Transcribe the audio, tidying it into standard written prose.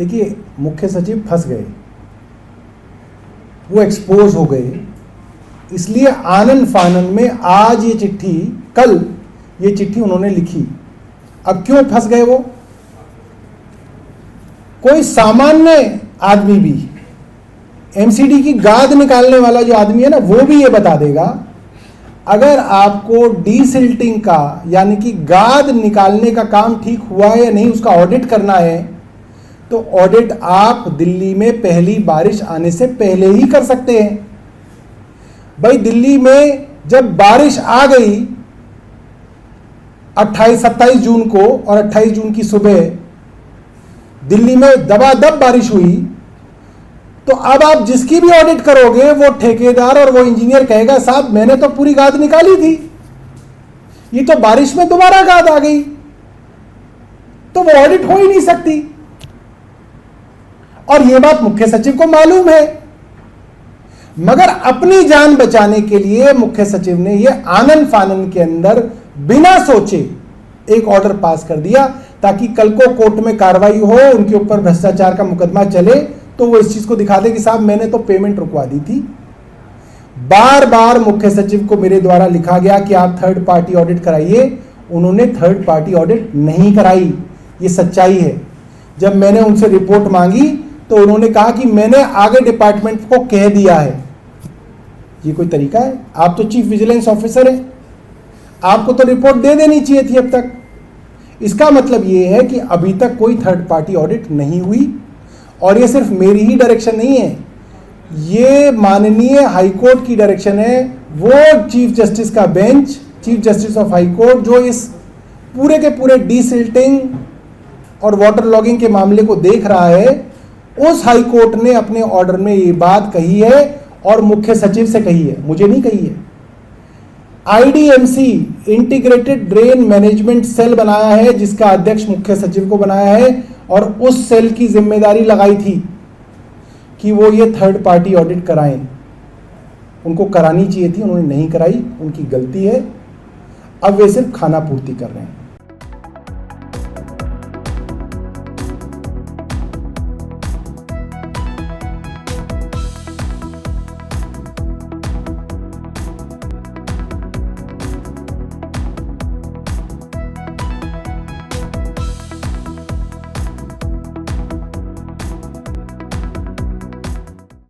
देखिए, मुख्य सचिव फंस गए, वो एक्सपोज हो गए, इसलिए आनन फानन में आज ये चिट्ठी, कल ये चिट्ठी उन्होंने लिखी। अब क्यों फंस गए वो? कोई सामान्य आदमी भी, एमसीडी की गाद निकालने वाला जो आदमी है ना, वो भी ये बता देगा, अगर आपको डीसिल्टिंग का यानी कि गाद निकालने का काम ठीक हुआ है या नहीं उसका ऑडिट करना है, तो ऑडिट आप दिल्ली में पहली बारिश आने से पहले ही कर सकते हैं। भाई, दिल्ली में जब बारिश आ गई 27 जून को और 28 जून की सुबह दिल्ली में दबादब बारिश हुई, तो अब आप जिसकी भी ऑडिट करोगे वो ठेकेदार और वो इंजीनियर कहेगा, साहब मैंने तो पूरी गाद निकाली थी, ये तो बारिश में दोबारा गाद आ गई, तो वो ऑडिट हो ही नहीं सकती। और ये बात मुख्य सचिव को मालूम है, मगर अपनी जान बचाने के लिए मुख्य सचिव ने ये आनन फानन के अंदर बिना सोचे एक ऑर्डर पास कर दिया, ताकि कल को कोर्ट में कार्रवाई हो, उनके ऊपर भ्रष्टाचार का मुकदमा चले, तो वो इस चीज को दिखा दे कि साहब मैंने तो पेमेंट रुकवा दी थी। बार बार मुख्य सचिव को मेरे द्वारा लिखा गया कि आप थर्ड पार्टी ऑडिट कराइए, उन्होंने थर्ड पार्टी ऑडिट नहीं कराई, ये सच्चाई है। जब मैंने उनसे रिपोर्ट मांगी तो उन्होंने कहा कि मैंने आगे डिपार्टमेंट को कह दिया है। ये कोई तरीका है? आप तो चीफ विजिलेंस ऑफिसर हैं, आपको तो रिपोर्ट दे देनी चाहिए थी अब तक। इसका मतलब ये है कि अभी तक कोई थर्ड पार्टी ऑडिट नहीं हुई, और ये सिर्फ मेरी ही डायरेक्शन नहीं है, ये माननीय हाईकोर्ट की डायरेक्शन है। वो चीफ जस्टिस का bench, chief justice of high court, जो इस पूरे के पूरे डीसिल्टिंग और वाटर लॉगिंग के मामले को देख रहा है, उस हाईकोर्ट ने अपने ऑर्डर में ये बात कही है, और मुख्य सचिव से कही है, मुझे नहीं कही है। आईडीएमसी इंटीग्रेटेड ड्रेन मैनेजमेंट सेल बनाया है, जिसका अध्यक्ष मुख्य सचिव को बनाया है, और उस सेल की जिम्मेदारी लगाई थी कि वो ये थर्ड पार्टी ऑडिट कराएं। उनको करानी चाहिए थी, उन्होंने नहीं कराई, उनकी गलती है। अब वे सिर्फ खाना पूर्ति कर रहे हैं।